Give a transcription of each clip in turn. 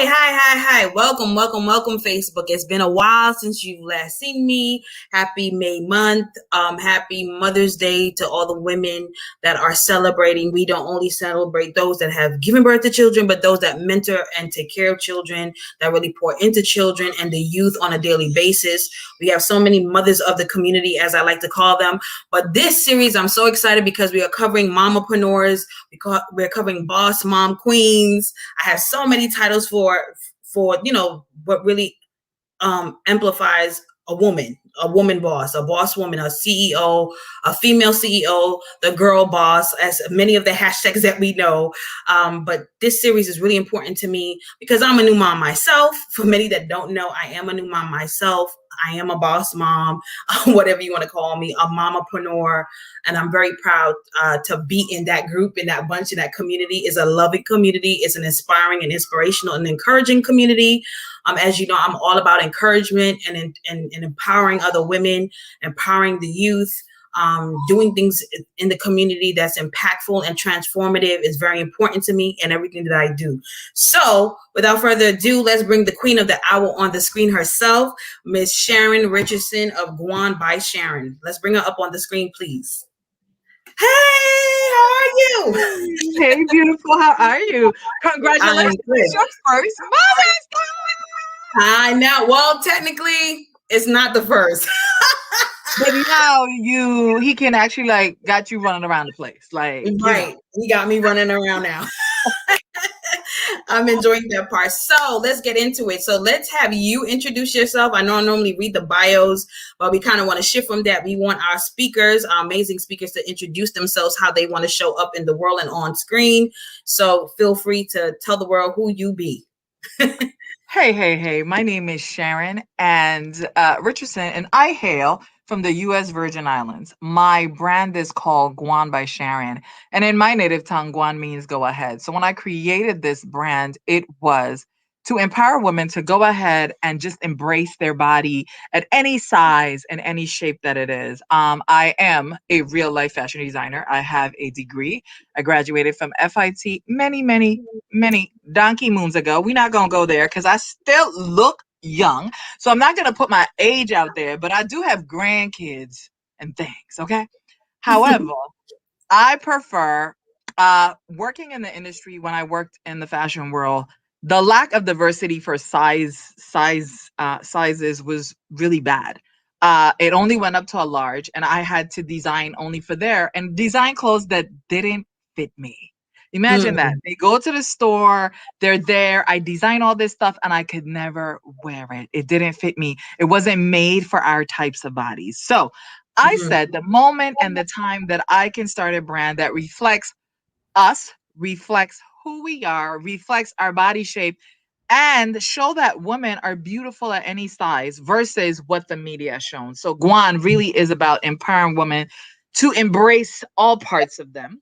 Hi. Welcome, Facebook. It's been a while since you've last seen me. Happy May month. Happy Mother's Day to all the women that are celebrating. We don't only celebrate those that have given birth to children, but those that mentor and take care of children, that really pour into children and the youth on a daily basis. We have so many mothers of the community, as I like to call them. But this series, I'm so excited because we are covering mamapreneurs. We're covering boss mom queens. I have so many titles for what really amplifies a woman boss, a boss woman, a CEO, a female CEO, the girl boss, as many of the hashtags that we know. But this series is really important to me because I'm a new mom myself. For many that don't know, I am a new mom myself. I am a boss mom, whatever you want to call me, a mamapreneur. And I'm very proud to be in that group, in that bunch, in that community. It's a loving community. It's an inspiring and inspirational and encouraging community. As you know, I'm all about encouragement and empowering other women, empowering the youth. Doing things in the community that's impactful and transformative is very important to me and everything that I do. So without further ado, let's bring the queen of the hour on the screen herself, Miss Charon Richardson of Guan by Charon. Let's bring her up on the screen, please. Hey, how are you? Hey, beautiful. How are you? Congratulations. It's your first Mother's Day. I know. Well, technically, it's not the first. But now he can actually got you running around the place. Right. He got me running around now. I'm enjoying that part. So let's get into it. So let's have you introduce yourself. I know I normally read the bios, but we kind of want to shift from that. We want our speakers, our amazing speakers, to introduce themselves, how they want to show up in the world and on screen. So feel free to tell the world who you be. Hey. My name is Charon and Richardson, and I hail from the U.S. Virgin Islands. My brand is called Guan by Charon. And in my native tongue, Guan means go ahead. So when I created this brand, it was to empower women to go ahead and just embrace their body at any size and any shape that it is. I am a real life fashion designer. I have a degree. I graduated from FIT many donkey moons ago. We're not going to go there because I still look young. So I'm not going to put my age out there, but I do have grandkids and things. Okay. However, I prefer working in the industry. When I worked in the fashion world, the lack of diversity for sizes was really bad. It only went up to a large, and I had to design only for there and design clothes that didn't fit me. Imagine that. They go to the store, they're there, I design all this stuff, and I could never wear it. It didn't fit me. It wasn't made for our types of bodies. So I said the moment and the time that I can start a brand that reflects us, reflects who we are, reflects our body shape, and show that women are beautiful at any size versus what the media has shown. So Guan really is about empowering women to embrace all parts of them.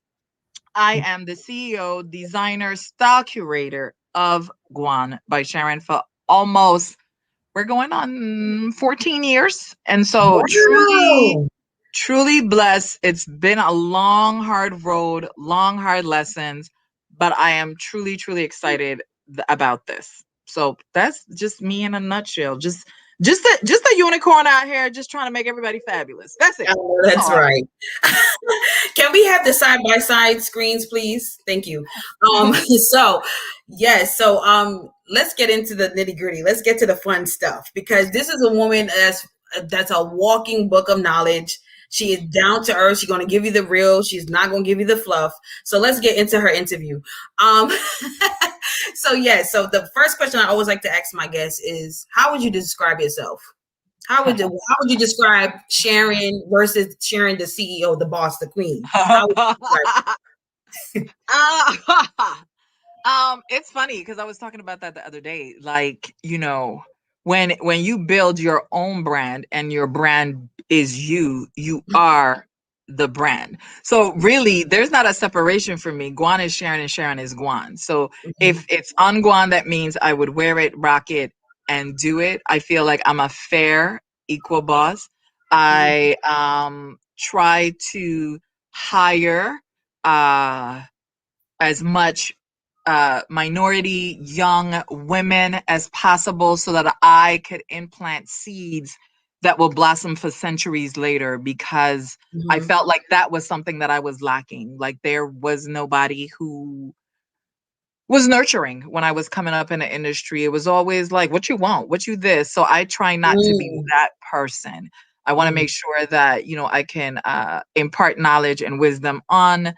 I am the CEO, designer, style curator of Guan by Charon for almost, we're going on 14 years. And so truly blessed. It's been a long, hard road, long, hard lessons, but I am truly excited about this. So that's just me in a nutshell. Just a unicorn out here, just trying to make everybody fabulous. That's it. Oh, that's right. Can we have the side-by-side screens, please? Thank you. So let's get into the nitty-gritty. Let's get to the fun stuff, because this is a woman that's a walking book of knowledge. She is down to earth. She's going to give you the real. She's not going to give you the fluff. So let's get into her interview. So the first question I always like to ask my guests is, how would you describe yourself? How would you describe Charon versus Charon, the CEO, the boss, the queen? It's funny because I was talking about that the other day. When you build your own brand and your brand is you are the brand. So really, there's not a separation for me. Guan is Charon and Charon is Guan. So if it's on Guan, that means I would wear it, rock it, and do it. I feel like I'm a fair, equal boss. I try to hire as much minority young women as possible so that I could implant seeds that will blossom for centuries later, because I Mhm. felt like that was something that I was lacking. Like there was nobody who was nurturing when I was coming up in the industry. It was always like, what you want, what you this. So I try not to be Mm, that person. I want to mm, make sure that, I can impart knowledge and wisdom on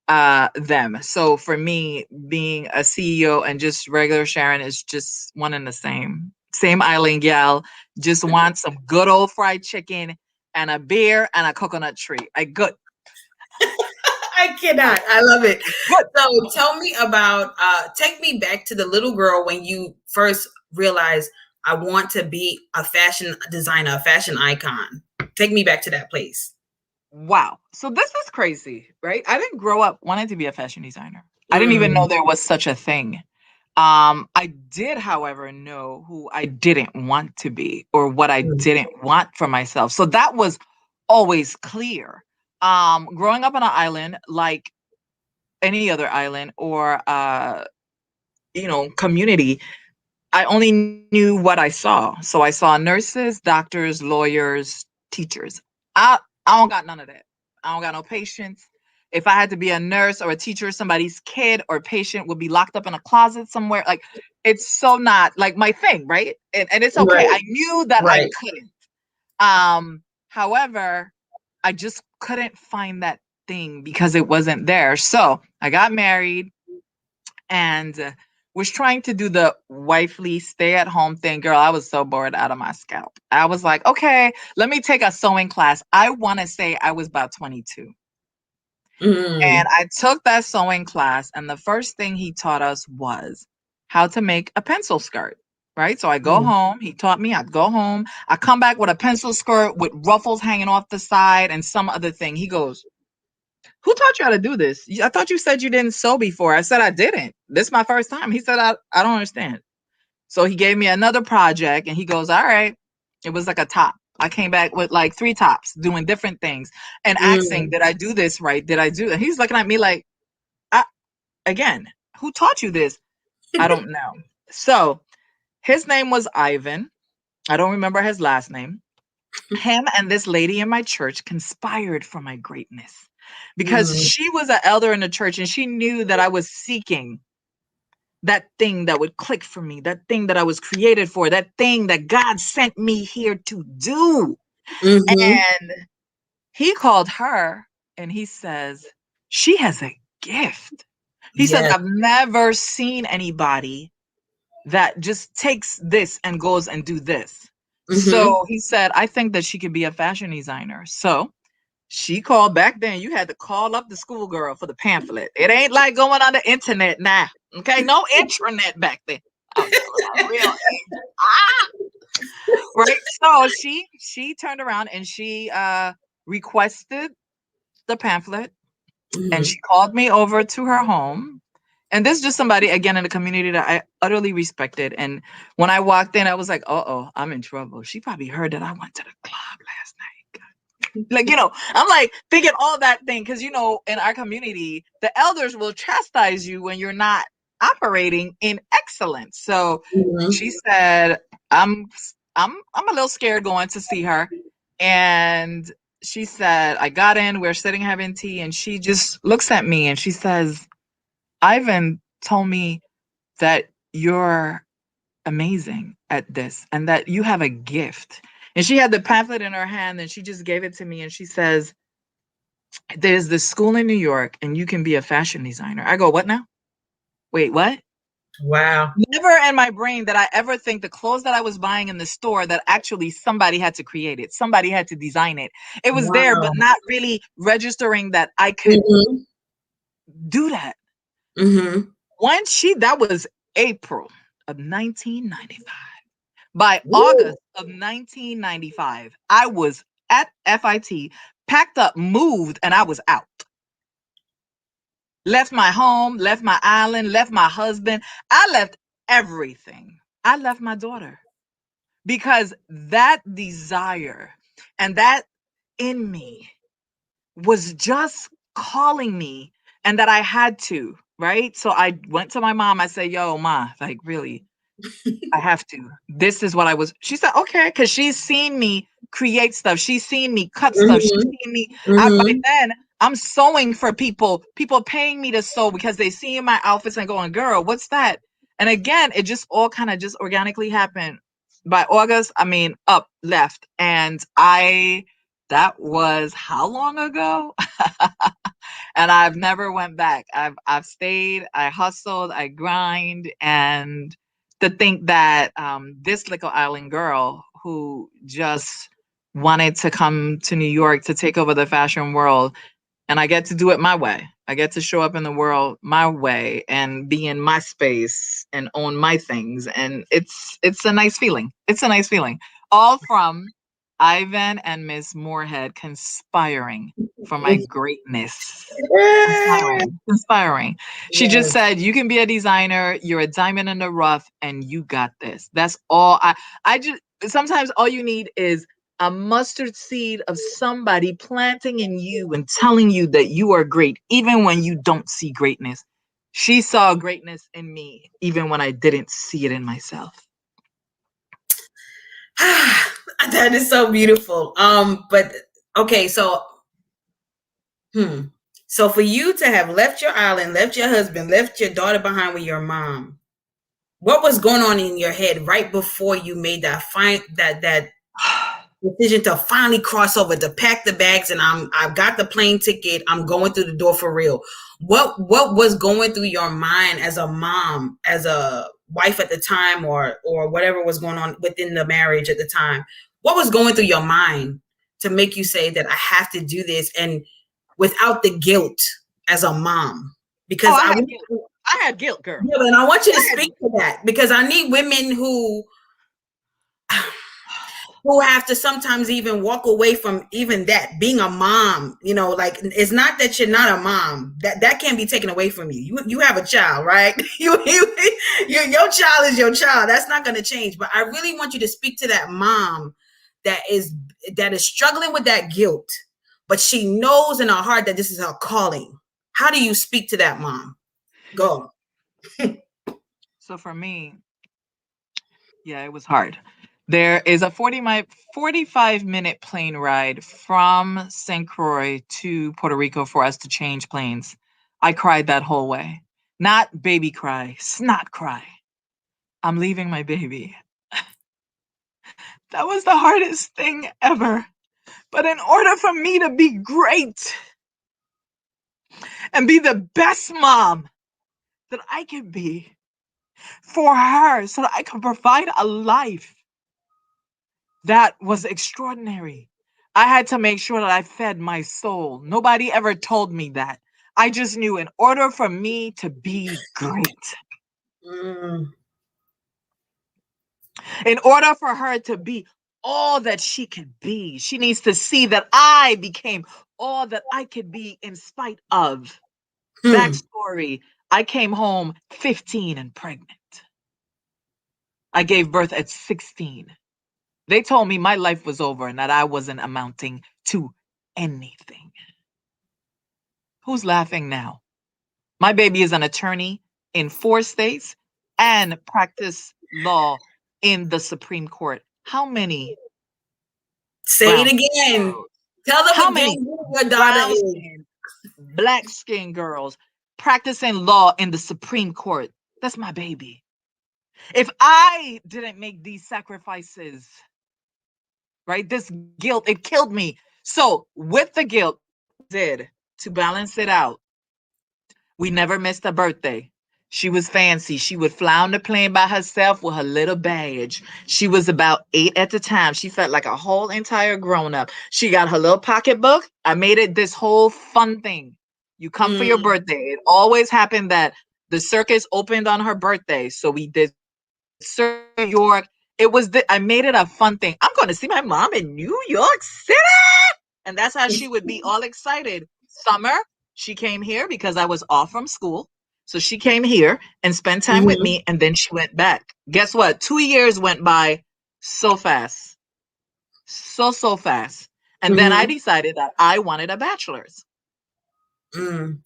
them. So for me, being a CEO and just regular Sharon is just one and the same. Same island gal, just want some good old fried chicken and a beer and a coconut tree. I good. I cannot. I love it. Good. So tell me about, take me back to the little girl when you first realized I want to be a fashion designer, a fashion icon. Take me back to that place. Wow. So this is crazy, right? I didn't grow up wanting to be a fashion designer. I didn't even Mm, know there was such a thing. I did, however, know who I didn't want to be or what I mm, didn't want for myself. So that was always clear. Growing up on an island like any other island or community, I only knew what I saw. So I saw nurses, doctors, lawyers, teachers. I don't got none of that. I don't got no patience. If I had to be a nurse or a teacher, somebody's kid or patient would be locked up in a closet somewhere. Like it's so not like my thing, right? And it's okay. right, I knew that I right. couldn't. However, I just couldn't find that thing because it wasn't there. So I got married and was trying to do the wifely stay at home thing. Girl, I was so bored out of my scalp. I was like, okay, let me take a sewing class. I want to say I was about 22. And Mm, I took that sewing class, and the first thing he taught us was how to make a pencil skirt. Right. So I go mm, home. He taught me. I'd go home. I come back with a pencil skirt with ruffles hanging off the side and some other thing. He goes, who taught you how to do this? I thought you said you didn't sew before. I said I didn't. This is my first time. He said, I don't understand. So he gave me another project and he goes, all right. It was like a top. I came back with like 3 tops doing different things and asking, mm. did I do this right? Did I do it? He's looking at me like, I, again, who taught you this? I don't know. So his name was Ivan. I don't remember his last name. Him and this lady in my church conspired for my greatness because Mm, she was an elder in the church and she knew that I was seeking that thing that would click for me, that thing that I was created for, that thing that God sent me here to do. mhm. And he called her and he says, she has a gift. He says, Yes. I've never seen anybody that just takes this and goes and do this. Mhm. So he said, I think that she could be a fashion designer. So she called back then. You had to call up the schoolgirl for the pamphlet. It ain't like going on the internet now. Okay, no intranet back then. I was telling my real age. Ah, right. So she turned around and she requested the pamphlet and Mhm. she called me over to her home. And this is just somebody again in the community that I utterly respected. And when I walked in, I was like, oh, I'm in trouble. She probably heard that I went to the club last night. Like, I'm like thinking all that thing because in our community, the elders will chastise you when you're not operating in excellence. So Mhm. she said, I'm I'm a little scared going to see her. And she said, I got in, we're sitting having tea, and she just looks at me and she says, Ivan told me that you're amazing at this and that you have a gift. And she had the pamphlet in her hand and she just gave it to me and she says, there's this school in New York and you can be a fashion designer. I go, what now? Wait, what? Wow. Never in my brain did I ever think the clothes that I was buying in the store that actually somebody had to create it, somebody had to design it. It was there, but Wow. not really registering that I could Mhm. do that. Mhm. That was April of 1995. By Woo. August of 1995, I was at FIT, packed up, moved, and I was out. Left my home, left my island, left my husband. I left everything. I left my daughter because that desire and that in me was just calling me and that I had to. right? So I went to my mom. I said, "Yo, ma, like really, I have to. This is what I was." She said, "Okay," because she's seen me create stuff. She's seen me cut stuff. She's Mhm. seen me. By Mhm. then, I'm sewing for people. People paying me to sew because they see my outfits and going, "Girl, what's that?" And again, it just all kind of just organically happened. By August, I mean up, left, and I. That was how long ago? And I've never went back. I've stayed, I hustled, I grind, and to think that this little island girl who just wanted to come to New York to take over the fashion world, and I get to do it my way. I get to show up in the world my way and be in my space and own my things, and it's a nice feeling. It's a nice feeling. All from Ivan and Miss Moorhead conspiring for my greatness. Conspiring, conspiring. She just Yes. said, "You can be a designer. You're a diamond in the rough, and you got this." That's all. I just sometimes all you need is a mustard seed of somebody planting in you and telling you that you are great, even when you don't see greatness. She saw greatness in me, even when I didn't see it in myself. That is so beautiful. But okay, so hmm. So for you to have left your island, left your husband, left your daughter behind with your mom, what was going on in your head right before you made that decision to finally cross over, to pack the bags, and I've got the plane ticket, I'm going through the door for real? What was going through your mind as a mom, as a wife at the time, or whatever was going on within the marriage at the time? What was going through your mind to make you say that I have to do this, and without the guilt as a mom? Oh, Because I had guilt. I had guilt, girl. yeah, and I want you to I had speak to that, because I need women who have to sometimes even walk away from even that being a mom. Like, it's not that you're not a mom, that can't be taken away from you have a child, right? Your child is your child. That's not going to change. But I really want you to speak to that mom that is struggling with that guilt, but she knows in her heart that this is her calling. How do you speak to that mom? Go. So for me, yeah, it was hard. There is a 45-minute plane ride from St. Croix to Puerto Rico for us to change planes. I cried that whole way. Not baby cry, snot cry. I'm leaving my baby. That was the hardest thing ever. But in order for me to be great and be the best mom that I can be for her so that I can provide a life that was extraordinary. I had to make sure that I fed my soul. Nobody ever told me that. I just knew in order for me to be great, Mm, in order for her to be all that she could be, she needs to see that I became all that I could be in spite of. hmm, Backstory: I came home 15 and pregnant. I gave birth at 16. They told me my life was over and that I wasn't amounting to anything. Who's laughing now? My baby is an attorney in 4 states and practice law in the Supreme Court. How many say it brown again. girls? Tell them How again many who your daughter brown is. skinned, black skinned girls practicing law in the Supreme Court? That's my baby. If I didn't make these sacrifices, right, this guilt, it killed me. So, with the guilt, did to balance it out, we never missed a birthday. She was fancy. She would fly on the plane by herself with her little badge. She was about 8 at the time. She felt like a whole entire grown up. She got her little pocketbook. I made it this whole fun thing. You come for your Mm, birthday. It always happened that the circus opened on her birthday. So we did New York. I made it a fun thing. I'm going to see my mom in New York City. And that's how she would be all excited. Summer, she came here because I was off from school. So she came here and spent time with mhm, me, and then she went back. Guess what? 2 years went by so fast. So fast. And then I mhm, decided that I wanted a bachelor's. mm,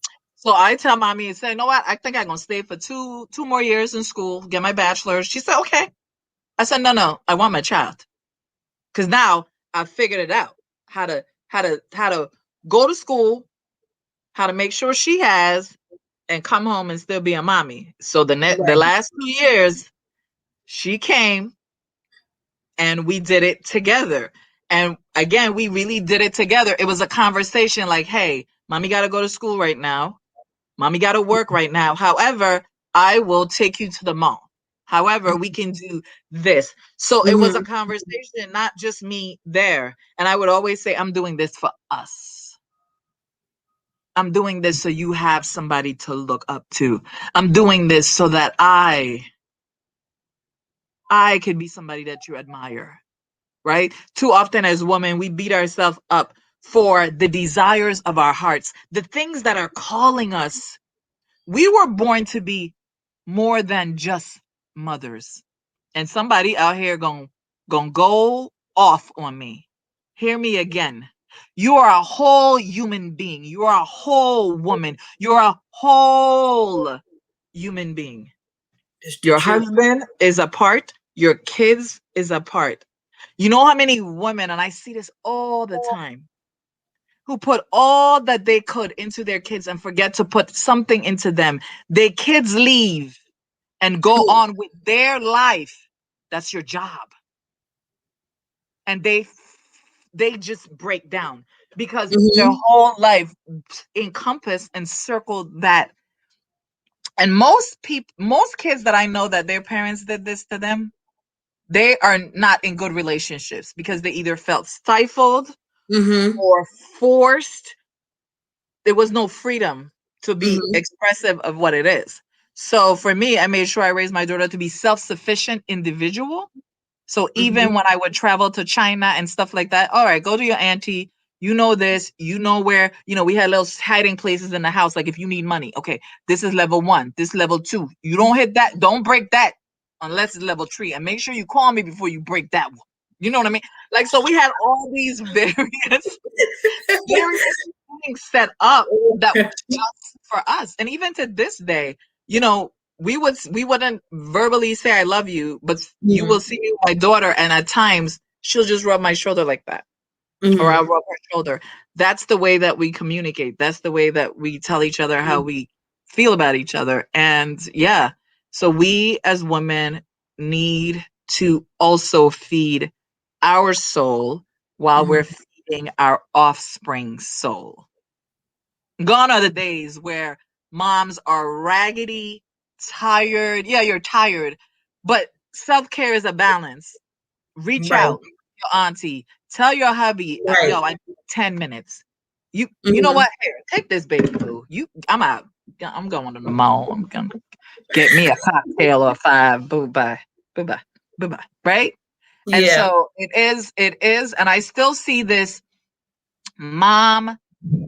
So I tell mommy and say, you know what? I think I'm gonna stay for two more years in school, get my bachelor's. She said, okay. I said, no, I want my child. Because now I figured it out. How to go to school, how to make sure she has, and come home and still be a mommy. So the Right. last 2 years, she came and we did it together. And again, we really did it together. It was a conversation like, hey, mommy got to go to school right now. Mommy got to work right now. However, I will take you to the mall. However, we can do this. So it was a Mm-hmm. conversation, not just me there. And I would always say, I'm doing this for us. I'm doing this so you have somebody to look up to. I'm doing this so that I could be somebody that you admire, right? Too often as women, we beat ourselves up for the desires of our hearts, the things that are calling us. We were born to be more than just mothers. And somebody out here going go off on me. Hear me again. You are a whole human being. You are a whole woman. You're a whole human being. It's the Your truth. husband is a part. Your kids is a part. You know how many women, and I see this all the time, who put all that they could into their kids and forget to put something into them. Their kids leave and go on with their life. That's your job. And they just break down because their Mm-hmm. whole life encompass and circle that. And most kids that I know that their parents did this to them, they are not in good relationships because they either felt stifled Mm-hmm. or forced. There was no freedom to be Mm-hmm. expressive of what it is. So for me, I made sure I raised my daughter to be self-sufficient individual. So Mm-hmm. even when I would travel to China and stuff like that, all right, go to your auntie. You know this, you know where, we had little hiding places in the house. Like if you need money, okay, this is level 1, this level 2. You don't hit that, don't break that unless it's level 3. And make sure you call me before you break that one. You know what I mean? Like, so we had all these various things set up that was just for us. And even to this day, we wouldn't verbally say I love you, but you will see my daughter, and at times she'll just rub my shoulder like that, or I'll Mm-hmm. rub her shoulder. That's the way that we communicate. That's the way that we tell each other how we feel about each other. And yeah, so we as women need to also feed our soul while we're Mm-hmm. feeding our offspring's soul. Gone are the days where moms are raggedy, tired. Yeah, you're tired, but self care is a balance. Reach Right. out to your auntie. Tell your hubby, Right. yo, I need 10 minutes. You know Mm-hmm. what? Here, take this baby boo. I'm out. I'm going to the mall. I'm gonna get me a cocktail or five. Boo bye. Boo bye. Boo bye. Right? And Yeah. so it is, and I still see this mom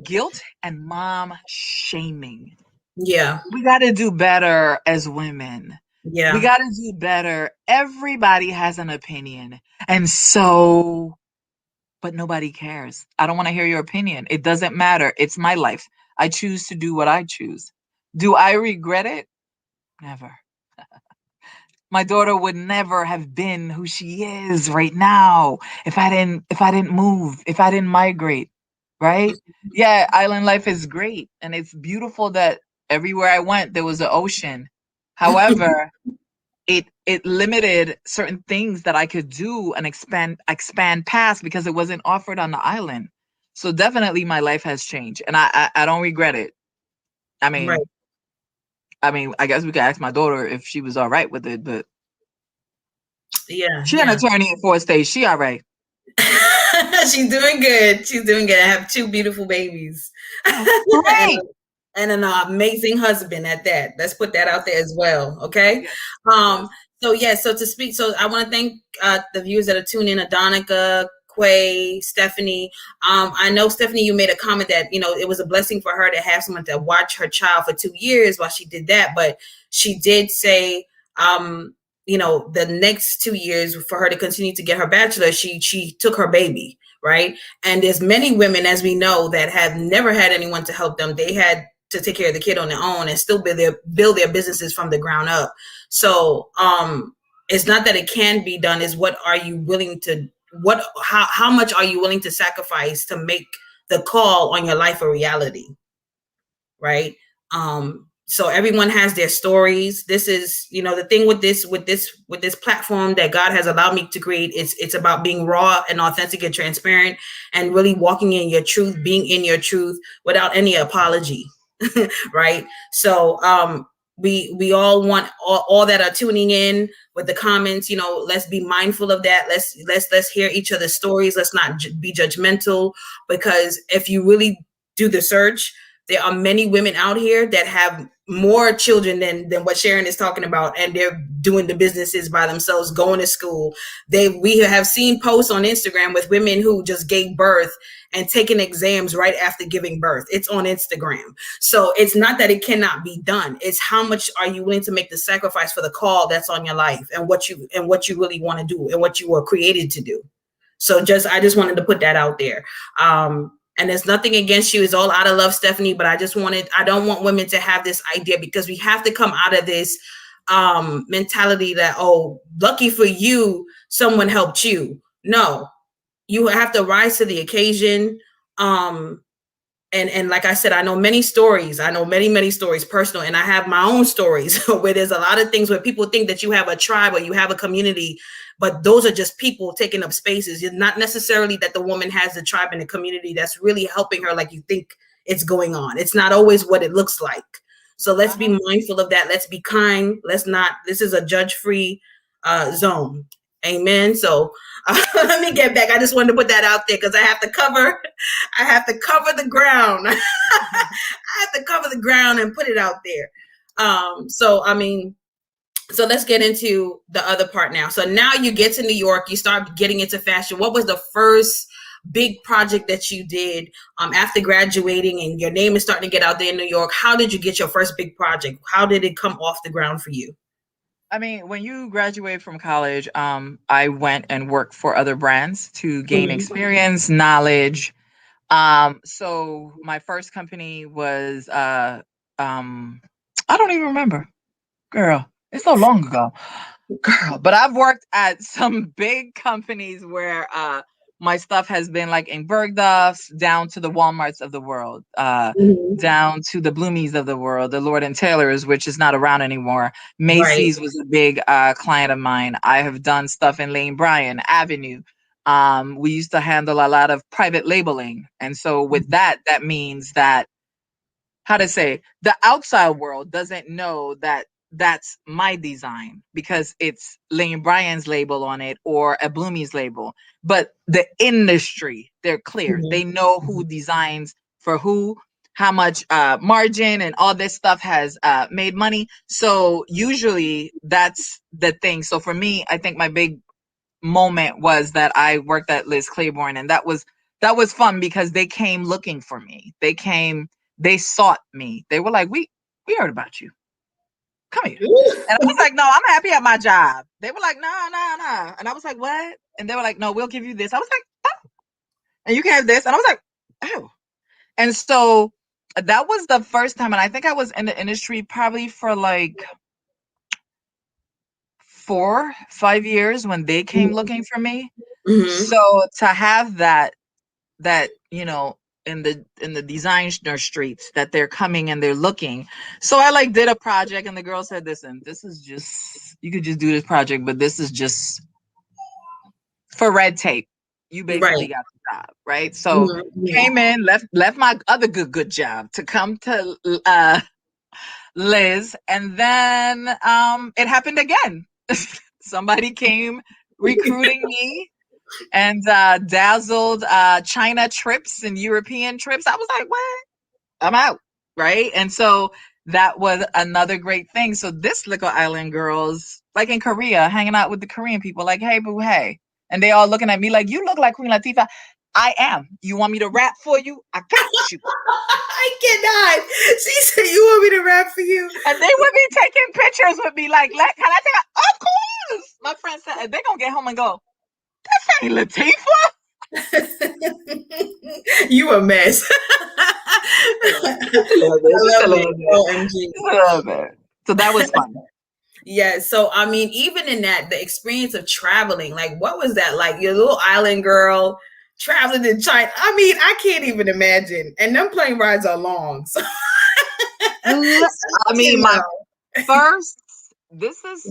guilt and mom shaming. Yeah. We got to do better as women. We Yeah. got to do better. Everybody has an opinion. And so, but nobody cares. I don't want to hear your opinion. It doesn't matter. It's my life. I choose to do what I choose. Do I regret it? Never. My daughter would never have been who she is right now if I didn't move, if I didn't migrate, right? Yeah, island life is great and it's beautiful that everywhere I went there was an ocean. However, it limited certain things that I could do and expand past because it wasn't offered on the island. So definitely my life has changed and I don't regret it. I Right. mean, I guess we could ask my daughter if she was all right with it, but Yeah. she an Yeah. attorney in 4 states. She all right. She's doing good. She's doing good. I have two beautiful babies. That's and, great. and an amazing husband at that. Let's put that out there as well. Okay. Yes. Um, Yes. so yeah, so I want to thank the viewers that are tuning in, Adonica, Quay, Stephanie. I know Stephanie, you made a comment that, it was a blessing for her to have someone to watch her child for 2 years while she did that, but she did say, the next 2 years for her to continue to get her bachelor, she took her baby, right? And there's many women, as we know, that have never had anyone to help them. They had to take care of the kid on their own and still build their businesses from the ground up. So it's not that it can be done, is what are you willing to, how much are you willing to sacrifice to make the call on your life a reality, right? So everyone has their stories. This is, the thing with this platform that God has allowed me to create, it's about being raw and authentic and transparent and really walking in your truth, being in your truth without any apology. Right? So we all want all that are tuning in with the comments, let's be mindful of that. Let's hear each other's stories. Let's not be judgmental, because if you really do the search, there are many women out here that have more children than what Sharon is talking about, and they're doing the businesses by themselves, going to school. We have seen posts on Instagram with women who just gave birth and taking exams right after giving birth. It's on Instagram. So it's not that it cannot be done. It's how much are you willing to make the sacrifice for the call that's on your life, and what you really want to do, and what you were created to do. So I just wanted to put that out there. And there's nothing against you. It's all out of love, Stephanie. But I don't want women to have this idea, because we have to come out of this mentality that, oh, lucky for you, someone helped you. No, you have to rise to the occasion. And like I said, I know many stories. I know many, many stories personal, and I have my own stories where there's a lot of things where people think that you have a tribe or you have a community, but those are just people taking up spaces. It's not necessarily that the woman has the tribe and the community that's really helping her like you think it's going on. It's not always what it looks like. So let's be mindful of that. Let's be kind. This is a judge-free zone. Amen. So let me get back. I just wanted to put that out there because I have to cover the ground. I have to cover the ground and put it out there. So let's get into the other part now. So now you get to New York, you start getting into fashion. What was the first big project that you did after graduating, and your name is starting to get out there in New York? How did you get your first big project? How did it come off the ground for you? I mean, when you graduate from college, I went and worked for other brands to gain experience, knowledge. So my first company was, I don't even remember, girl. It's so long ago, girl. But I've worked at some big companies where my stuff has been like in Bergdorf's, down to the Walmarts of the world, down to the Bloomies of the world, the Lord and Taylor's, which is not around anymore. Macy's was a big client of mine. I have done stuff in Lane Bryant Avenue. We used to handle a lot of private labeling. And so with that means that, how to say, the outside world doesn't know that that's my design because it's Lane Bryant's label on it or a Bloomie's label. But the industry, they're clear. They know who designs for who, how much margin and all this stuff has made money. So usually that's the thing. So for me, I think my big moment was that I worked at Liz Claiborne, and that was fun because they came looking for me. They sought me. They were like, we heard about you. Come here. And I was like, no, I'm happy at my job. They were like, no. And I was like, what? And they were like, no, we'll give you this. I was like, oh. And you can have this. And I was like, oh. And so that was the first time. And I think I was in the industry probably for like 4-5 years when they came looking for me. So to have that, in the designer streets, that they're coming and they're looking. So I like did a project, and the girl said, listen, this is just, you could just do this project, but this is just for red tape. You basically got the job, right? So came in, left my other good job to come to Liz, and then it happened again. Somebody came recruiting me and dazzled China trips and European trips. I was like, what? I'm out, right? And so that was another great thing. So this little island girls, like in Korea, hanging out with the Korean people, like, hey, boo, hey. And they all looking at me like, you look like Queen Latifah. I am. You want me to rap for you? I got you. I cannot. She said, you want me to rap for you? And they would be taking pictures with me like, can I take a, of course. My friend said, they're going to get home and go, that ain't Latifah. You a mess. Just a little bit. I Just a love it. little bit. OMG. Just a little bit. So that was fun. Yeah, so I mean, even in that, the experience of traveling, like, what was that like? Your little island girl traveling to China. I mean, I can't even imagine. And them plane rides are long. So, I you mean, my know. first. This is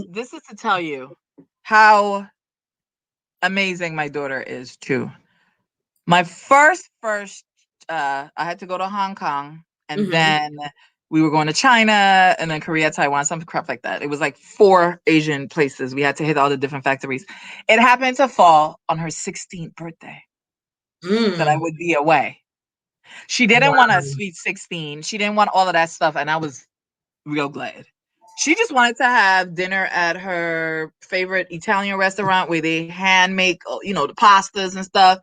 to tell you how amazing my daughter is too. My first, I had to go to Hong Kong, and Hmm. then we were going to China, and then Korea, Taiwan, some crap like that. It was like 4 Asian places. We had to hit all the different factories. It happened to fall on her 16th birthday that I Mm. would be away. She didn't want a Wow. sweet 16. She didn't want all of that stuff, and I was real glad. She just wanted to have dinner at her favorite Italian restaurant where they hand make, the pastas and stuff.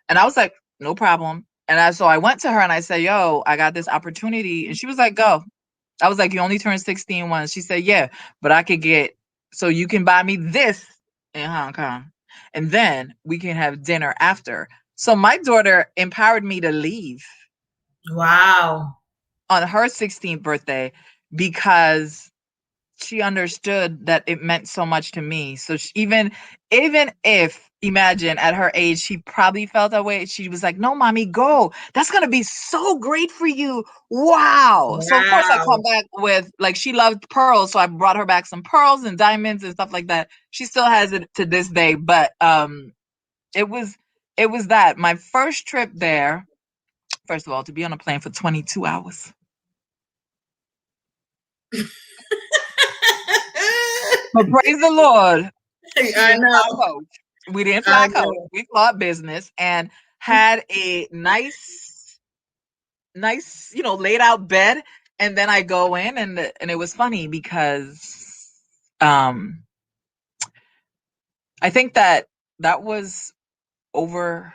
And I was like, no problem. And so I went to her and I said, yo, I got this opportunity. And she was like, go. I was like, you only turned 16 once. She said, yeah, but I could so you can buy me this in Hong Kong. And then we can have dinner after. So my daughter empowered me to leave Wow. on her 16th birthday because she understood that it meant so much to me. So even if imagine at her age she probably felt that way, she was like, "No, mommy, go. That's gonna be so great for you. Wow." So of course I come Wow. back with like she loved pearls, so I brought her back some pearls and diamonds and stuff like that. She still has it to this day, but it was it was that my first trip there. First of all, to be on a plane for 22 hours. But praise the Lord, she I didn't fly know. coach. We didn't I fly coach. know. We fly business and had a nice, laid out bed. And then I go in and it was funny because um I think that was over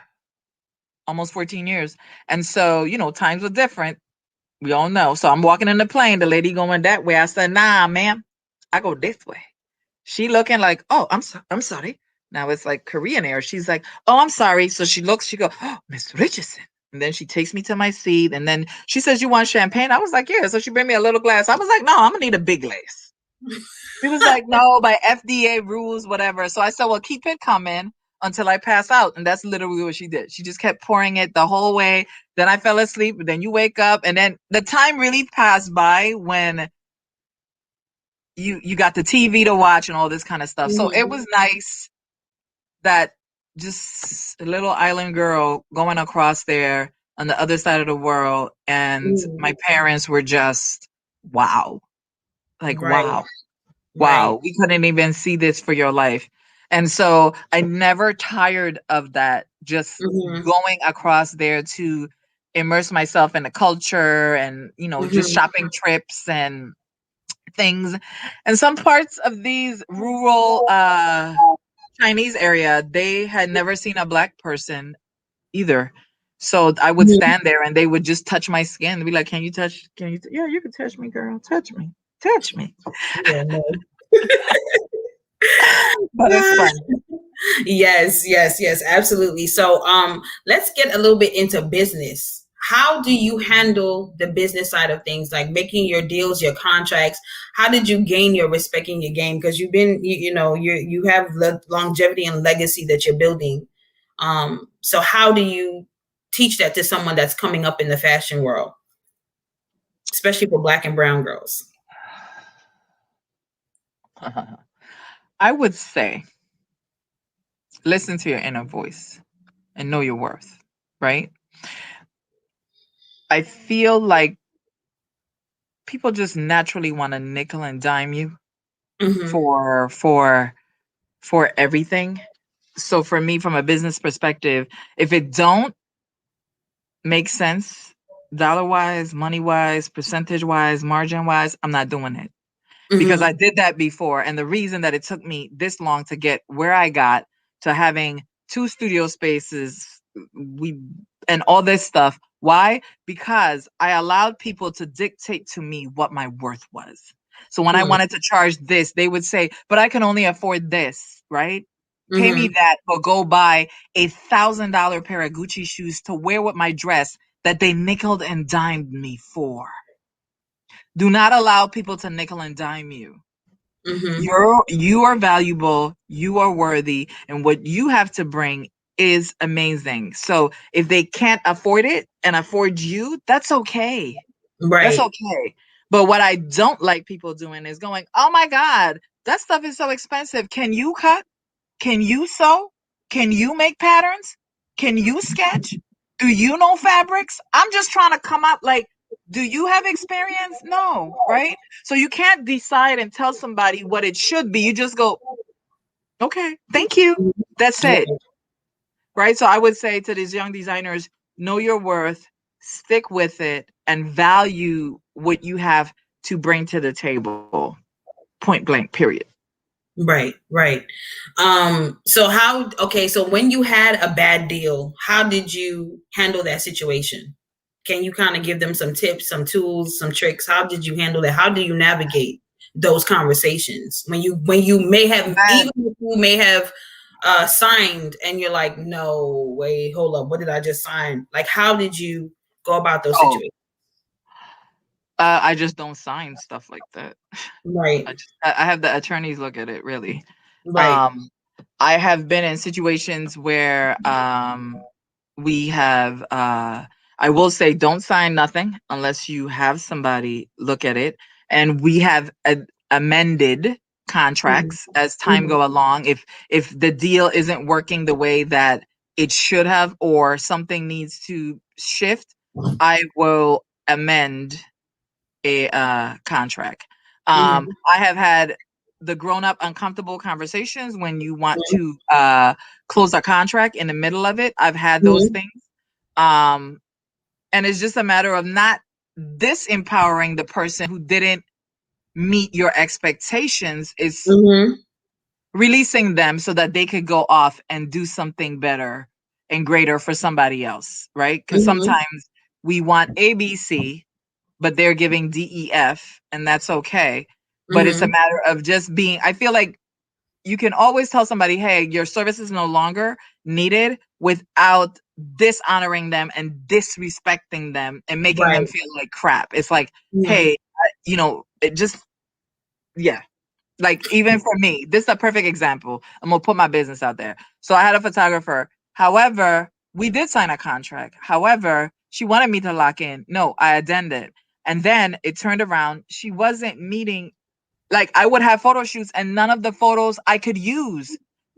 almost 14 years. And so, times were different. We all know. So I'm walking in the plane, the lady going that way. I said, nah, ma'am, I go this way. She looking like, oh, I'm sorry. Now it's like Korean Air. She's like, oh, I'm sorry. So she looks, she go, oh, Miss Richardson. And then she takes me to my seat. And then she says, you want champagne? I was like, yeah. So she bring me a little glass. I was like, no, I'm gonna need a big glass. She was like, no, by FDA rules, whatever. So I said, well, keep it coming until I pass out. And that's literally what she did. She just kept pouring it the whole way. Then I fell asleep. Then you wake up. And then the time really passed by when you got the TV to watch and all this kind of stuff. So it Mhm. was nice that just a little island girl going across there on the other side of the world, and Mm. my parents were just wow, like Right. wow, Right. wow. We couldn't even see this for your life. And so I never tired of that, just Hmm. going across there to immerse myself in the culture and, just Hmm. shopping trips and things. And some parts of these rural Chinese area, they had never seen a black person either. So I would Hmm. stand there and they would just touch my skin and be like, can you touch, yeah, you can touch me, girl. Touch me. Touch me. Yeah, no. But it's fun. Yes, yes, yes, absolutely. So, let's get a little bit into business. How do you handle the business side of things, like making your deals, your contracts? How did you gain your respect in your game? Because you've been, you have longevity and legacy that you're building. So how do you teach that to someone that's coming up in the fashion world, especially for Black and brown girls? I would say listen to your inner voice and know your worth, right? I feel like people just naturally want to nickel and dime you Hmm. for everything. So for me, from a business perspective, if it don't make sense, dollar wise, money wise, percentage wise, margin wise, I'm not doing it because I Hmm. did that before. And the reason that it took me this long to get where I got to having 2 studio spaces, we and all this stuff. Why? Because I allowed people to dictate to me what my worth was. So when I wanted to charge this, they would say, but I can only afford this, right? Pay me Hmm. that, or go buy $1,000 pair of Gucci shoes to wear with my dress that they nickel and dimed me for. Do not allow people to nickel and dime you. Mm-hmm. You are valuable, you are worthy, and what you have to bring is amazing. So if they can't afford it and afford you, that's okay. That's Right. okay. But what I don't like people doing is going, "Oh my God, that stuff is so expensive. Can you cut? Can you sew? Can you make patterns? Can you sketch? Do you know fabrics?" I'm just trying to come up like, do you have experience? No, right? So you can't decide and tell somebody what it should be. You just go, okay, thank you. That's it. Right. Right. So I would say to these young designers, know your worth, stick with it, and value what you have to bring to the table. Point blank, period. Right, right. So okay, so when you had a bad deal, how did you handle that situation? Can you kind of give them some tips, some tools, some tricks? How did you handle that? How do you navigate those conversations when you may have, Man, even if you may have signed and you're like, no, wait, hold up, what did I just sign? Like, how did you go about those oh, situations? I just don't sign stuff like that. Right, I have the attorneys look at it really. right. Um, I have been in situations where we have I will say don't sign nothing unless you have somebody look at it, and we have amended Mhm, contracts as time mhm, go along. If the deal isn't working the way that it should have or something needs to shift, I will amend a contract. mhm, I have had the grown up uncomfortable conversations when you want to close a contract in the middle of it. I've had those mhm, things. Um, and it's just a matter of not disempowering the person who didn't meet your expectations, is mhm, releasing them so that they could go off and do something better and greater for somebody else, right? Because mhm, sometimes we want ABC but they're giving DEF, and that's okay. But it's a mhm. matter of just being, I feel like you can always tell somebody, hey, your service is no longer needed without dishonoring them and disrespecting them and making them Right. feel like crap. It's like, Mhm, hey, it just, yeah. Like even for me, this is a perfect example. I'm gonna put my business out there. So I had a photographer. However, we did sign a contract. However, she wanted me to lock in. No, I addended. And then it turned around. She wasn't meeting, like I would have photo shoots and none of the photos I could use,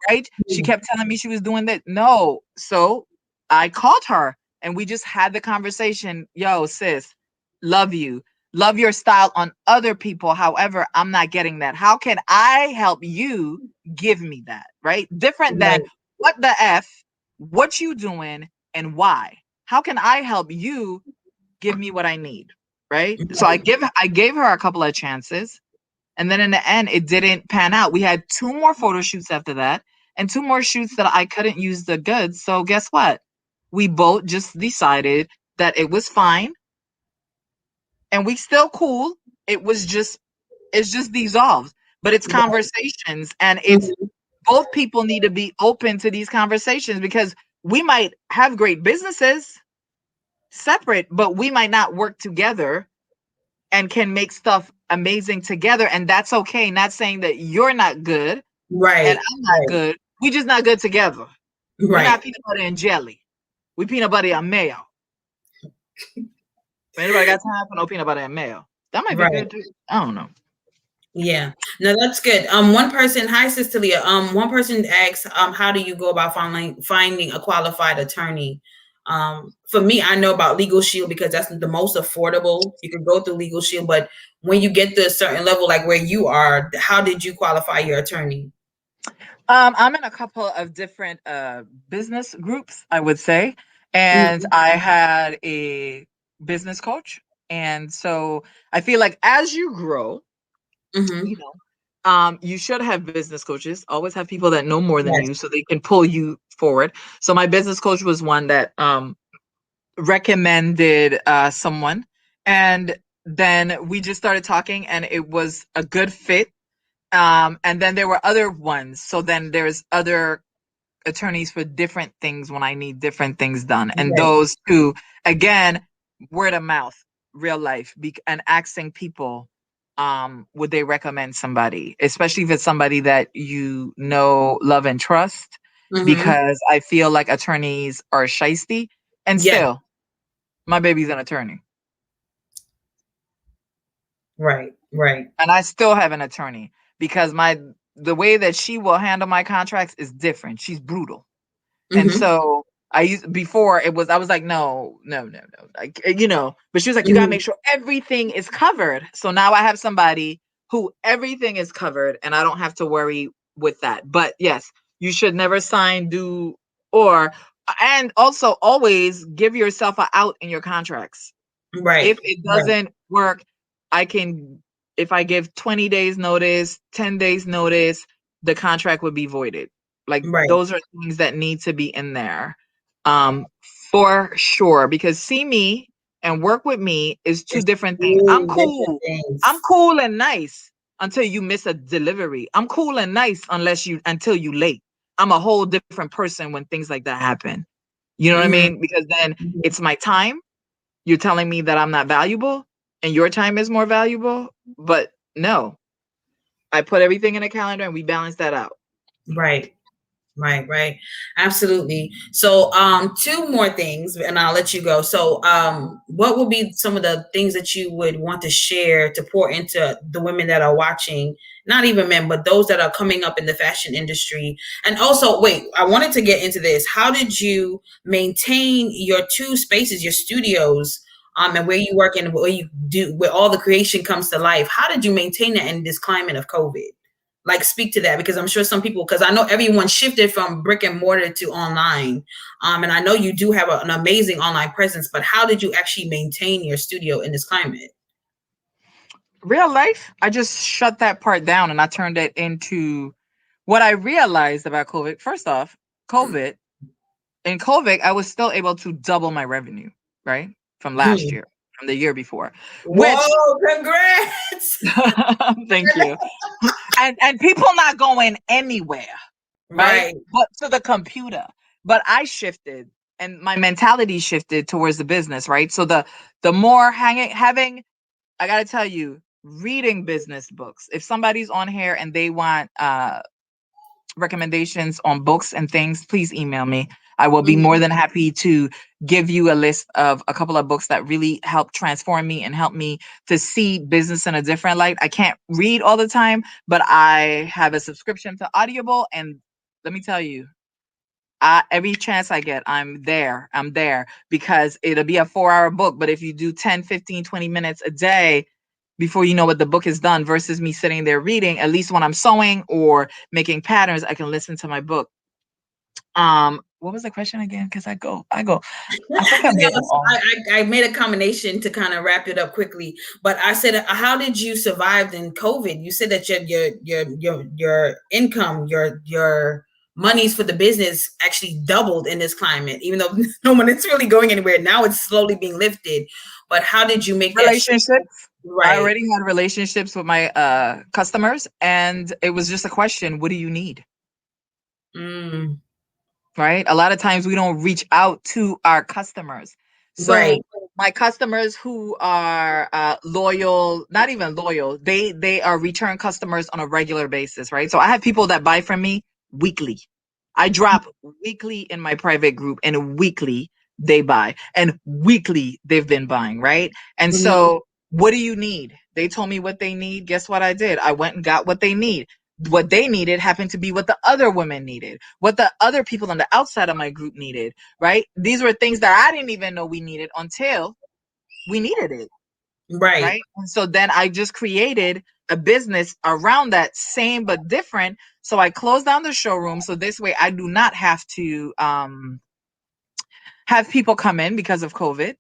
right? She mhm. kept telling me she was doing that. No. So I called her and we just had the conversation. Yo, sis, love you. Love your style on other people. However, I'm not getting that. How can I help you give me that? Right? Different than Right. what the F, what you doing, and why. How can I help you give me what I need? Right? So Right. I gave her a couple of chances. And then in the end, it didn't pan out. We had two more photo shoots after that, and two more shoots that I couldn't use the goods. So guess what? We both just decided that it was fine, and we still cool. It was just it's just dissolved. But it's Right. conversations, and it's Mhm. both people need to be open to these conversations because we might have great businesses separate, but we might not work together and can make stuff amazing together. And that's okay. Not saying that you're not good and Right. I'm not Right. good. We just not good together. We're Right. not peanut butter and jelly. We peanut butter and mayo. Anybody got time for no peanut butter and mayo? That might be Right. good too. I don't know. Yeah. No, that's good. One person, hi, Sister Leah. One person asks, how do you go about finding a qualified attorney? For me, I know about Legal Shield because that's the most affordable. You can go through Legal Shield, but when you get to a certain level, like where you are, how did you qualify your attorney? I'm in a couple of different business groups, I would say, and Mm-hmm. I had a business coach, and so I feel like as you grow, Mm-hmm. you know, you should have business coaches. Always have people that know more than Yes. you, so they can pull you forward. So my business coach was one that recommended someone, and then we just started talking, and it was a good fit. And then there were other ones. So then there's other attorneys for different things when I need different things done. And Right. those two, again, word of mouth, real life, and asking people, would they recommend somebody, especially if it's somebody that you know, love, and trust, Mm-hmm. because I feel like attorneys are shisty. And Yeah. still, my baby's an attorney. Right. Right. And I still have an attorney because the way that she will handle my contracts is different. She's brutal. And Mm-hmm. so before it was, I was like, no, no, no, no. Like, but she was like, you gotta Mm-hmm. make sure everything is covered. So now I have somebody who everything is covered and I don't have to worry with that. But yes, you should never sign, do, or, and also always give yourself an out in your contracts. Right. If it Right. doesn't work, I can, if I give 20 days notice, 10 days notice, the contract would be voided. Like Right. those are things that need to be in there. Um, for sure. Because see me and work with me is two It's different things. I'm two different cool. I'm things. cool and nice until you miss a delivery. I'm cool and nice until you late. I'm a whole different person when things like that happen. You know what I Mm-hmm. mean? Because then Mm-hmm. it's my time. You're telling me that I'm not valuable and your time is more valuable. But no, I put everything in a calendar and we balance that out. Right. Right, right. Absolutely. So, two more things and I'll let you go. So, what would be some of the things that you would want to share to pour into the women that are watching, not even men, but those that are coming up in the fashion industry? And also, wait, I wanted to get into this. How did you maintain your two spaces, your studios, and where you work and where you do, where all the creation comes to life? How did you maintain that in this climate of COVID? Like, speak to that, because I'm sure some people, because I know everyone shifted from brick and mortar to online, and I know you do have an amazing online presence, but how did you actually maintain your studio in this climate? Real life, I just shut that part down and I turned it into what I realized about COVID. First off, COVID, in COVID, I was still able to double my revenue, right? From last Hmm. year, from the year before, which, Whoa, congrats. thank you. And people not going anywhere, right? Right. But to the computer. But I shifted and my mentality shifted towards the business, right? So the more having, I gotta tell you, reading business books. If somebody's on here and they want recommendations on books and things, please email me. I will be more Mhm. than happy to give you a list of a couple of books that really help transform me and help me to see business in a different light. I can't read all the time, but I have a subscription to Audible. And let me tell you, every chance I get, I'm there. I'm there because it'll be a 4-hour book. But if you do 10, 15, 20 minutes a day, before you know what, the book is done versus me sitting there reading. At least when I'm sewing or making patterns, I can listen to my book. What was the question again? Because I think I Yeah, made them all. I made a combination to kind of wrap it up quickly, but I said, how did you survive in COVID? You said that your income, your monies for the business actually doubled in this climate, even though no one is really going anywhere. Now it's slowly being lifted, but how did you make that shift? Relationships. I Right, already had relationships with my customers, and it was just a question: what do you need? mm, Right? A lot of times we don't reach out to our customers. So right, my customers who are loyal, not even loyal, they are return customers on a regular basis, right? So I have people that buy from me weekly. I drop weekly in my private group, and weekly they buy, and weekly they've been buying, right? And mhm, so what do you need? They told me what they need. Guess what I did? I went and got what they need. What they needed happened to be what the other women needed, what the other people on the outside of my group needed, right? These were things that I didn't even know we needed until we needed it, right, right? And so then I just created a business around that, same but different. So I closed down the showroom. So this way I do not have to have people come in because of COVID,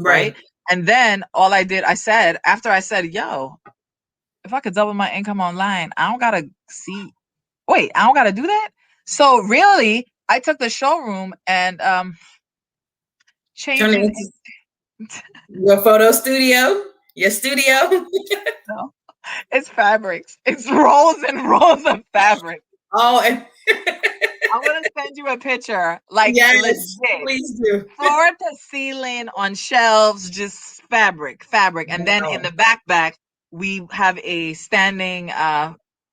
right? right, And then all I did, I said, after I said, yo, if I could double my income online, I don't gotta see. Wait, I don't gotta do that. So really, I took the showroom and turn changed it it into your photo studio, your studio. into it's fabrics. It's rolls and rolls of fabric. Oh, and I'm gonna send you a picture, like Yes, legit, please do. floor to ceiling on shelves, just fabric. And then in Wow. the back, we have a standing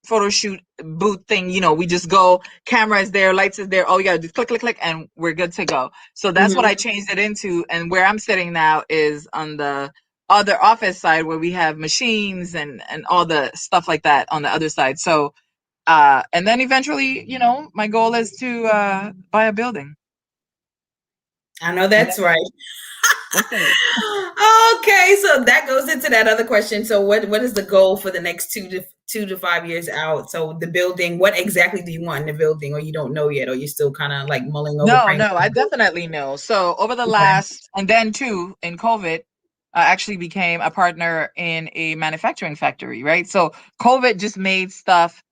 photo shoot booth thing. We just go, camera is there, lights is there. All you gotta do is click, and we're good to go. So that's what I Hmm. changed it into. And where I'm sitting now is on the other office side where we have machines and all the stuff like that on the other side. So and then eventually, my goal is to buy a building. I know And that's right. that's it. Okay, so that goes into that other question. So what is the goal for the next 2 to 5 years out? So the building, what exactly do you want in the building, or you don't know yet, or you're still kind of like mulling over No, praying? no, I definitely know. So over the Okay. last, and then too, in COVID, I actually became a partner in a manufacturing factory, right? So COVID just made stuff.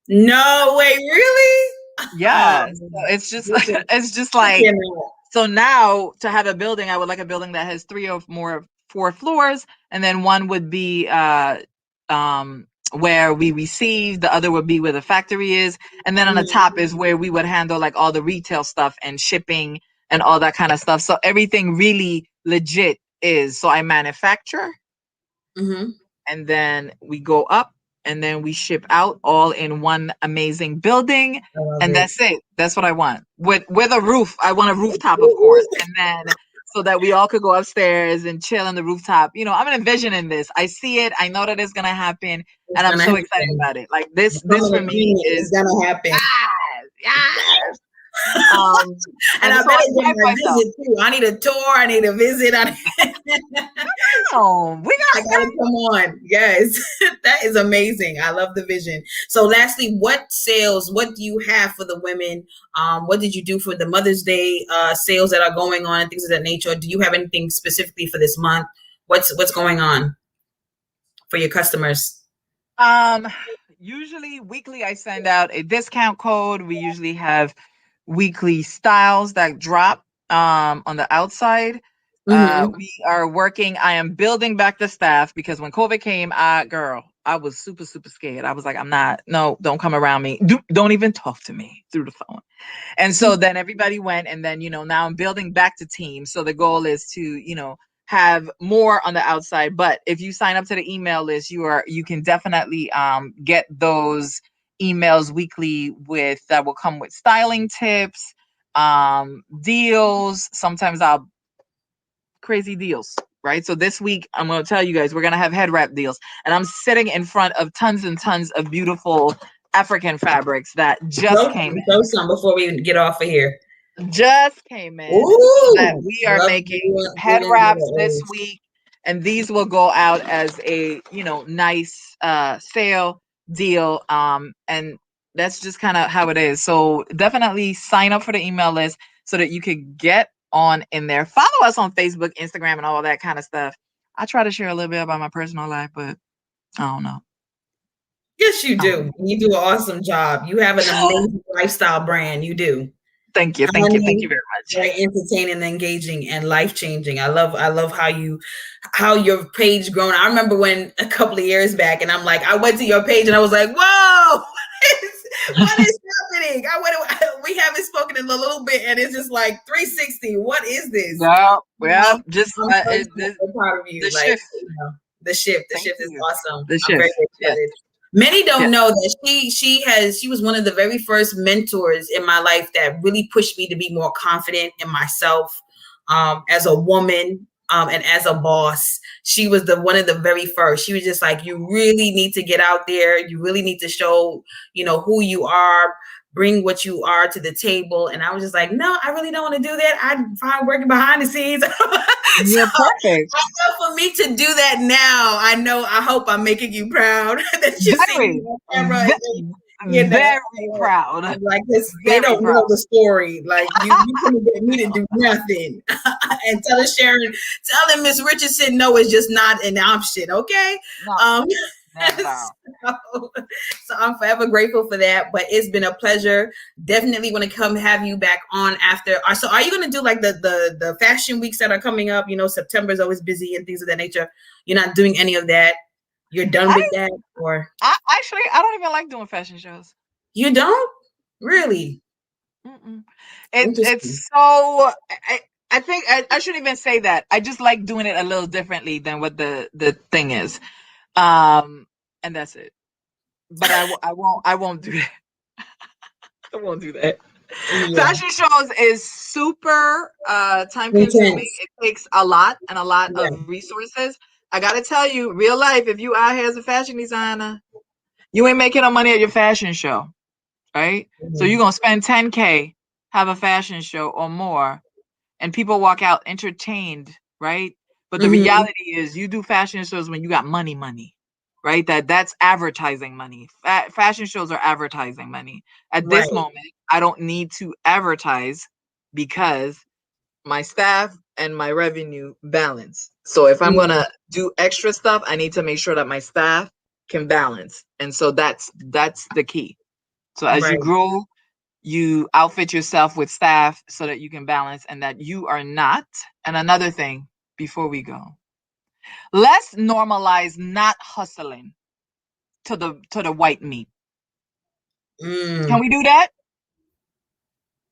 No way, really? Yeah. So it's just, Listen, it's just I like, cannot. so now to have a building, I would like a building that has three or more, four floors, and then one would be where we receive, the other would be where the factory is, and then on the Mhm, top is where we would handle like all the retail stuff and shipping and all that kind of stuff. So everything really legit is. So I manufacture, mhm. and then we go up, and then we ship out all in one amazing building, I love and it. that's it. That's what I want, with a roof. I want a rooftop, of course, and then so that we all could go upstairs and chill on the rooftop. I'm envisioning this. I see it. I know that it's gonna happen, It's and I'm gonna so excited happen. about it. Like this From this an for me agreement, it's is gonna happen. yes, yes. And And I so better I get pride my myself. visit too. I need a tour. I need a visit. Oh, we I got gotta come on. Yes, that is amazing. I love the vision. So, lastly, what sales? What do you have for the women? What did you do for the Mother's Day sales that are going on and things of that nature? Do you have anything specifically for this month? What's going on for your customers? um usually weekly I send out a discount code. We usually have weekly styles that drop on the outside. Mm-hmm. We are working. I am building back the staff because when COVID came, I was super, super scared. I was like, I'm not, no, don't come around me. Don't even talk to me through the phone. And so then everybody went, and then, now I'm building back the team. So the goal is to, have more on the outside. But if you sign up to the email list, you can definitely get those emails weekly with that will come with styling tips, deals. Sometimes I'll crazy deals. Right. So this week, I'm going to tell you guys, we're going to have head wrap deals. And I'm sitting in front of tons and tons of beautiful African fabrics that just came Show some before we get off of here. just came in, so that Ooh, we are love making head doing wraps this that. week, and these will go out as a nice sale deal, and that's just kind of how it is. So definitely sign up for the email list so that you could get on in there. Follow us on Facebook, Instagram, and all that kind of stuff. I try to share a little bit about my personal life, but I don't know. Yes, you I don't do. You do an awesome job. You have an know. amazing lifestyle brand. You do. Thank you, thank you Funny, very much. very entertaining, engaging, and life changing. I love how your page grown. I remember when a couple of years back, and I'm like, I went to your page and I was like, whoa, what is happening? We haven't spoken in a little bit, and it's just like 360. What is this? Well, I'm just so proud of you. the Like, shift. the Thank shift is you. awesome. The I'm very, shift. very Yes. excited. Many don't Yes. know that she was one of the very first mentors in my life that really pushed me to be more confident in myself, as a woman, and as a boss. She was the one of the very first. She was just like, you really need to get out there. You really need to show, who you are, bring what you are to the table. And I was just like, no, I really don't want to do that. I'm fine working behind the scenes. So, You're perfect. for me to do that now, I hope I'm making you proud that you see me Very, on camera. very proud. Like this, they Very don't know proud. the story. Like you couldn't get me to do nothing. And tell Sharon, telling Miss Richardson no is just not an option. Okay. No, Um, not at all. so, so I'm forever grateful for that. But it's been a pleasure. Definitely want to come have you back on after. So are you going to do like the fashion weeks that are coming up? September is always busy and things of that nature. You're not doing any of that. You're done I, with that, or I actually I don't even like doing fashion shows. you don't really? Mm-mm. Interesting. It's so I think I shouldn't even say that. I just like doing it a little differently than what the thing is. Um, and that's it. But I won't do that. I won't do that. Yeah. Fashion shows is super time consuming. Intense. It takes a lot and a lot Yeah. of resources. I gotta tell you, real life, if you out here as a fashion designer, you ain't making no money at your fashion show, right? So you're Mhm. gonna spend 10K, have a fashion show or more, and people walk out entertained, right? But the Mhm. reality is you do fashion shows when you got money, right? That's advertising money. Fashion shows are advertising money. At this Right. moment, I don't need to advertise because my staff and my revenue balance. So if I'm Mhm. gonna do extra stuff, I need to make sure that my staff can balance. And so that's the key. So as you Right. grow, you outfit yourself with staff so that you can balance and that you are not. And another thing before we go, let's normalize not hustling to the white meat. Can Mm. we do that?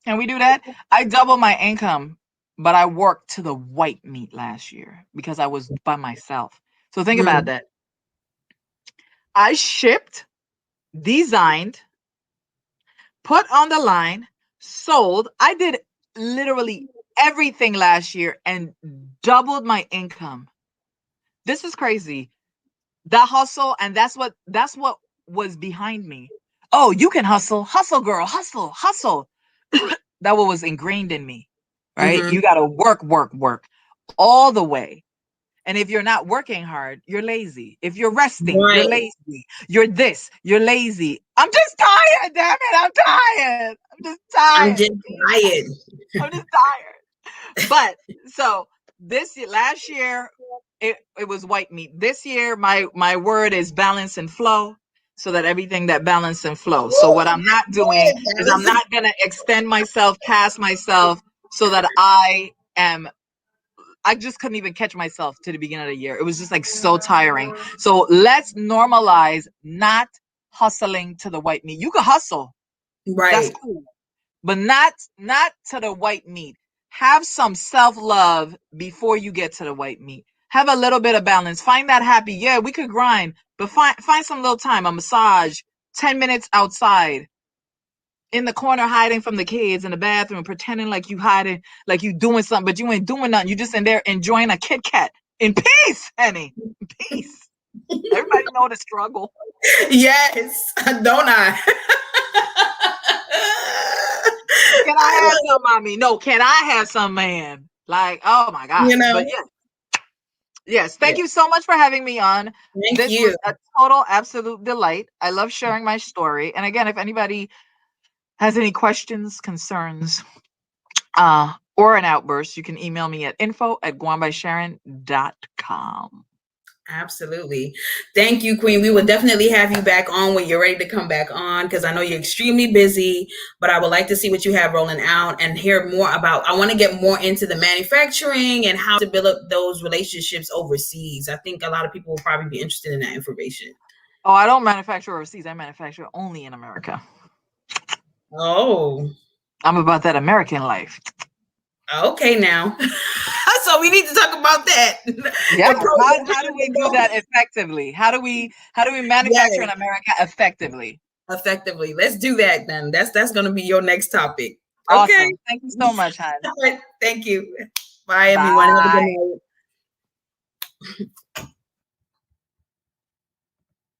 Can we do that? I doubled my income, but I worked to the white meat last year because I was by myself. So think about Mm. that. I shipped, designed, put on the line, sold. I did literally everything last year and doubled my income. This is crazy. That hustle, and that's what was behind me. Oh, you can hustle, hustle, girl, hustle, hustle. That what was ingrained in me, right? Mhm. You got to work, work, work all the way. And if you're not working hard, you're lazy. If you're resting, you're Right. lazy. You're this, you're lazy. I'm just tired, damn it. I'm tired. I'm just I'm tired. just tired. I'm just tired. But so this year, last year, it was white meat. This year, my word is balance and flow, so that everything that balance and flow. So what Woo! I'm not Go doing ahead, is I'm Dallas. not gonna extend myself past myself so that I just couldn't even catch myself to the beginning of the year. It was just like so tiring. So let's normalize not hustling to the white meat. You can hustle. That's Right. cool. But not to the white meat. Have some self-love before you get to the white meat. Have a little bit of balance. Find that happy. Yeah, we could grind, but find some little time, a massage, 10 minutes outside in the corner hiding from the kids in the bathroom, pretending like you hiding, like you doing something, but you ain't doing nothing. You just in there enjoying a Kit Kat in peace, honey. In peace. Everybody know the struggle. Yes. Don't I? Can I I have love some, mommy? No, can I have some, man? Like, oh my you gosh. But know. yeah, yes. Thank Yeah. you so much for having me on. Thank This was you. a total, absolute delight. I love sharing my story. And again, if anybody has any questions, concerns, or an outburst, you can email me at info@guambysharon.com. Absolutely. Thank you, Queen. We will definitely have you back on when you're ready to come back on because I know you're extremely busy, but I would like to see what you have rolling out and hear more about. I want to get more into the manufacturing and how to build up those relationships overseas. I think a lot of people will probably be interested in that information. Oh, I don't manufacture overseas. I manufacture only in America. Oh, I'm about that American life. okay now. So we need to talk about that. Yeah. The pros How, and how do cons we of do that both. effectively? How do we manufacture in Yes, America effectively? effectively. Let's do that then. That's going to be your next topic. Okay. Awesome. Thank you so much, hon. All right. Thank you. Bye, everyone. Have a good Bye. night.